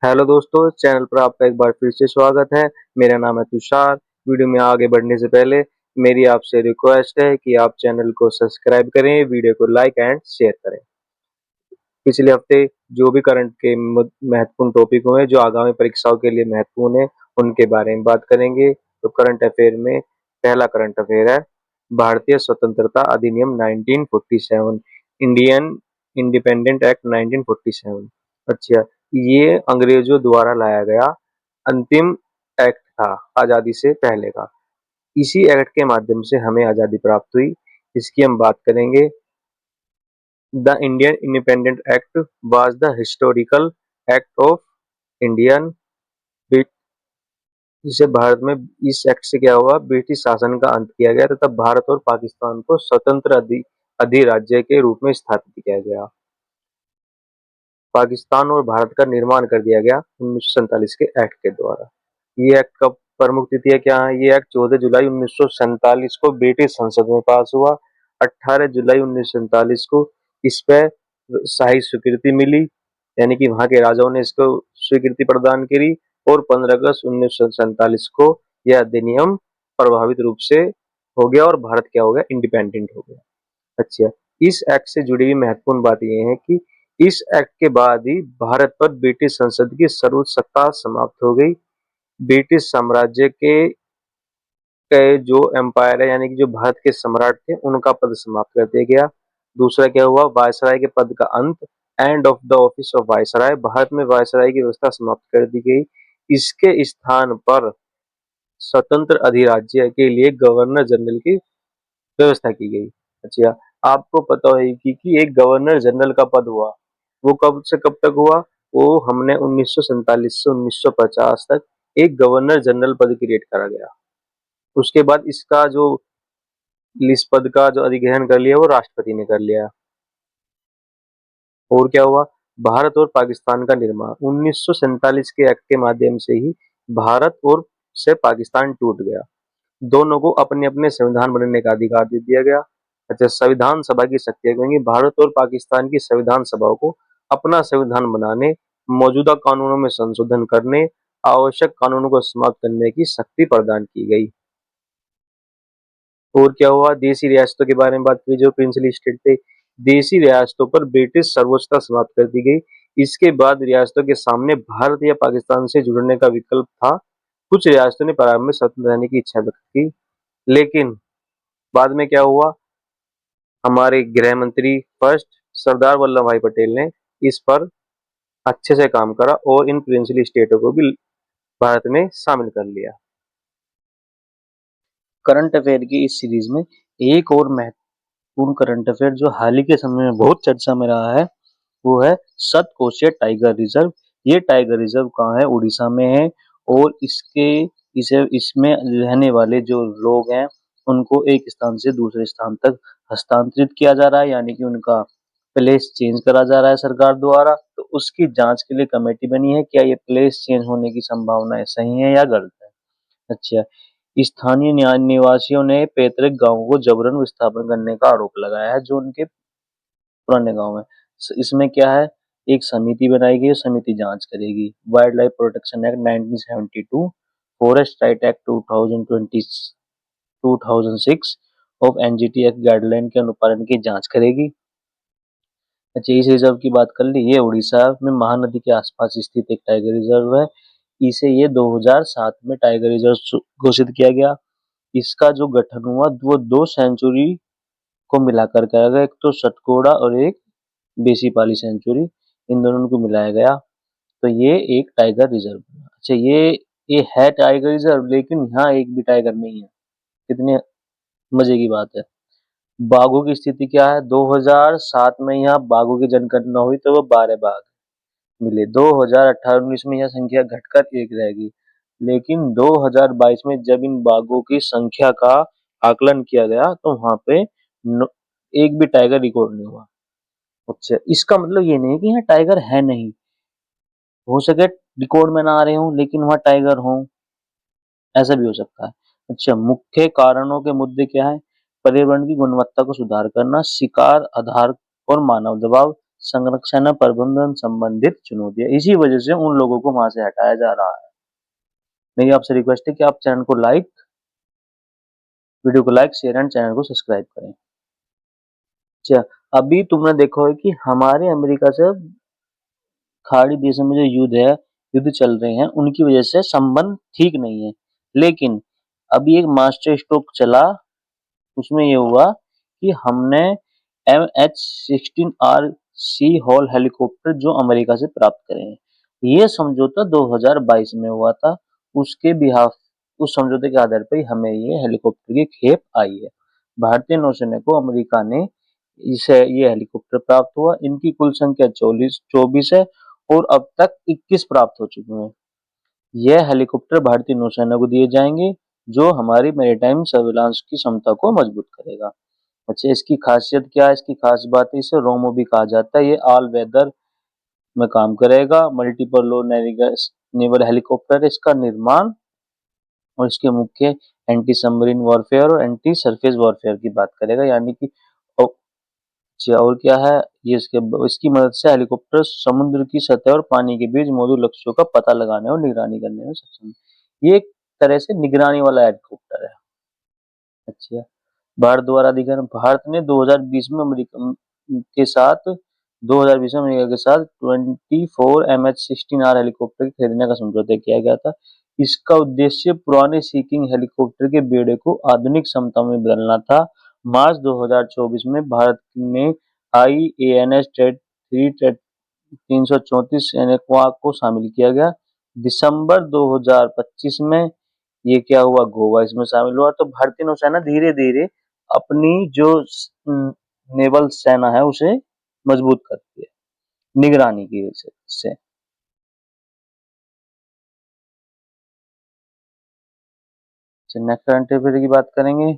Hello दोस्तों, channel पर आपका एक बार फिर से स्वागत है। मेरा नाम है तुषार। वीडियो में आगे बढ़ने से पहले मेरी आपसे रिक्वेस्ट है कि आप चैनल को सब्सक्राइब करें, वीडियो को लाइक एंड शेयर करें। पिछले हफ्ते जो भी करंट के महत्वपूर्ण टॉपिक हुए जो आगामी परीक्षाओं के लिए महत्वपूर्ण है, उनके बारे में बात करेंगे। तो करंट अफेयर में पहला करंट अफेयर है भारतीय स्वतंत्रता अधिनियम 1947, इंडियन इंडिपेंडेंट एक्ट 1947। अच्छा, ये अंग्रेजों द्वारा लाया गया अंतिम एक्ट था आजादी से पहले का। इसी एक्ट के माध्यम से हमें आजादी प्राप्त हुई। इसकी हम बात करेंगे। The Indian Independent Act was the historical act of Indian Brit- जिसे भारत में इस एक्ट से क्या हुआ, ब्रिटिश शासन का अंत किया गया तथा भारत और पाकिस्तान को स्वतंत्र अधिराज्य के रूप में स्थापित किया गया। पाकिस्तान और भारत का निर्माण कर दिया गया 1947 के एक्ट के द्वारा। ये एक्ट का प्रमुख तिथियां क्या है? ये एक्ट 14 जुलाई 1947 को ब्रिटिश संसद में पास हुआ। 18 जुलाई 1947 को इस पे शाही स्वीकृति मिली, यानी कि वहां के राजाओं ने इसको स्वीकृति प्रदान करी। और 15 अगस्त 1947 को यह अधिनियम प्रभावित रूप से हो गया और भारत क्या हो गया, इंडिपेंडेंट हो गया। अच्छा, इस एक्ट से जुड़ी हुई महत्वपूर्ण बात यह है कि इस एक्ट के बाद ही भारत पर ब्रिटिश संसद की सर्वोच्च सत्ता समाप्त हो गई। ब्रिटिश साम्राज्य के जो एम्पायर है, यानी कि जो भारत के सम्राट थे, उनका पद समाप्त कर दिया गया। दूसरा क्या हुआ, वायसराय के पद का अंत, end of the office of viceroy. Bharat में वायसराय की व्यवस्था समाप्त कर दी गई। इसके स्थान पर स्वतंत्र अधिराज्य के लिए गवर्नर जनरल की व्यवस्था की गई। अच्छा, आपको पता है कि एक गवर्नर जनरल का पद हुआ, वो कब से कब तक हुआ? वो हमने 1947 से 1950 तक एक गवर्नर जनरल पद क्रिएट करा गया। उसके बाद इसका जो इस पद का जो अधिग्रहण कर लिया वो राष्ट्रपति ने कर लिया। और क्या हुआ, भारत और पाकिस्तान का निर्माण 1947 के एक्ट के माध्यम से ही भारत और से पाकिस्तान टूट गया। दोनों को अपने अपने संविधान बनने का अधिकार दे दिया गया। अच्छा, संविधान सभा की शक्तियां कहेंगी, भारत और पाकिस्तान की संविधान सभाओं को अपना संविधान बनाने, मौजूदा कानूनों में संशोधन करने, आवश्यक कानूनों को समाप्त करने की शक्ति प्रदान की गई। और क्या हुआ, देशी रियासतों के बारे में बात की, जो प्रिंसली स्टेट थे, देशी रियासतों पर ब्रिटिश सर्वोच्चता समाप्त कर दी गई। इसके बाद रियासतों के सामने भारत या पाकिस्तान से जुड़ने का विकल्प था। कुछ रियासतों ने प्रारंभ में स्वतंत्र रहने की इच्छा व्यक्त की, लेकिन बाद में क्या हुआ, हमारे गृह मंत्री फर्स्ट सरदार वल्लभ भाई पटेल ने इस पर अच्छे से काम करा और इन प्रिंसली स्टेटों को भी भारत में शामिल कर लिया। करंट अफेयर की इस सीरीज में एक और महत्वपूर्ण करंट अफेयर जो हाल ही के समय में बहुत चर्चा में रहा है, वो है सतकोशिया टाइगर रिजर्व। ये टाइगर रिजर्व कहाँ है? उड़ीसा में है। और इसे इसमें रहने वाले जो लोग हैं, उनको एक स्थान से दूसरे स्थान तक हस्तांतरित किया जा रहा है, यानी कि उनका प्लेस चेंज करा जा रहा है सरकार द्वारा। तो उसकी जांच के लिए कमेटी बनी है, क्या ये प्लेस चेंज होने की संभावनाएं सही है या गलत है। अच्छा, स्थानीय निवासियों ने पैतृक गांवों को जबरन विस्थापन करने का आरोप लगाया है, जो उनके पुराने गांव है। इसमें क्या है, एक समिति बनाई गई है, समिति जांच करेगी। Wild life protection act 1972, forest right act 2020 2006 of NGT act guideline के अनुपालन की जांच करेगी। अच्छा, इस रिजर्व की बात कर ली, ये उड़ीसा में महानदी के आसपास स्थित एक टाइगर रिजर्व है। इसे ये 2007 में टाइगर रिजर्व घोषित किया गया। इसका जो गठन हुआ वो दो सेंचुरी को मिलाकर किया गया, एक तो सतकोड़ा और एक बेसीपाली सेंचुरी, इन दोनों को मिलाया गया, तो ये एक टाइगर रिजर्व बना। अच्छा, ये है टाइगर रिजर्व, लेकिन यहाँ एक भी टाइगर नहीं है। कितने मजे की बात है। बाघों की स्थिति क्या है? 2007 में यहाँ बाघों की जनगणना हुई तो वो 12 बाघ मिले। 2018-19 में यह संख्या घटकर एक रह गई। लेकिन 2022 में जब इन बाघों की संख्या का आकलन किया गया तो वहां पे एक भी टाइगर रिकॉर्ड नहीं हुआ। अच्छा, इसका मतलब ये नहीं कि यहाँ टाइगर है नहीं, हो सके रिकॉर्ड में ना आ रहे हो लेकिन वहाँ टाइगर हो, ऐसा भी हो सकता है। अच्छा, मुख्य कारणों के मुद्दे क्या है? पर्यावरण की गुणवत्ता को सुधार करना, शिकार, आधार और मानव दबाव, संरक्षण प्रबंधन संबंधित चुनौतियां, इसी वजह से उन लोगों को वहां से हटाया जा रहा है। मेरी आपसे रिक्वेस्ट है कि आप चैनल को लाइक, वीडियो को लाइक, शेयर एंड चैनल को सब्सक्राइब करें। अच्छा, अभी तुमने देखा है कि हमारे अमेरिका से खाड़ी देशों में जो युद्ध चल रहे हैं, उनकी वजह से संबंध ठीक नहीं है। लेकिन अभी एक मास्टर स्ट्रोक चला, उसमें ये हुआ कि हमने MH-16R सी हॉल हेलीकॉप्टर जो अमेरिका से प्राप्त करे हैं। ये समझौता 2022 में हुआ था। उसके बिहाफ उस समझौते के आधार पर हमें ये हेलीकॉप्टर की खेप आई है। भारतीय नौसेना को अमेरिका ने इसे ये हेलीकॉप्टर प्राप्त हुआ। इनकी कुल संख्या 24 है और अब तक 21 प्राप्त हो चुके हैं। यह हेलीकॉप्टर भारतीय नौसेना को दिए जाएंगे, जो हमारी मैरीटाइम सर्विलांस की क्षमता को मजबूत करेगा। अच्छा, इसकी खासियत क्या है? इसकी खास बात है, इसे रोमो भी कहा जाता है। ये ऑल वेदर में काम करेगा, मल्टीपल लो नेवल हेलीकॉप्टर। इसका निर्माण और इसके मुख्य एंटी सबमरीन वॉरफेयर और एंटी सरफेस वॉरफेयर की बात करेगा, यानी कि और क्या है ये, इसकी मदद से हेलीकॉप्टर समुद्र की सतह और पानी के बीच मौजूद लक्ष्यों का पता लगाने और निगरानी करने में सक्षम है। ये एक तरह से निगरानी वाला हेलीकॉप्टर है। अच्छा, भारत द्वारा अधिग्रहण, भारत ने 2020 में अमेरिका के साथ 2020 में अमेरिका के साथ 24 MH-16R हेलीकॉप्टर खरीदने का समझौता किया गया था। इसका उद्देश्य पुराने सीकिंग हेलीकॉप्टर के बेड़े को आधुनिक क्षमता में बदलना था। मार्च 2024 में भारत ने IANS ट्रेड 334 एनेक्वा को शामिल किया गया। दिसंबर 2025 में ये क्या हुआ, गोवा इसमें शामिल हुआ। तो भारतीय नौसेना धीरे धीरे अपनी जो नेवल सेना है उसे मजबूत करती है निगरानी की वजह से। नेक्स्ट करंट अफेयर की बात करेंगे।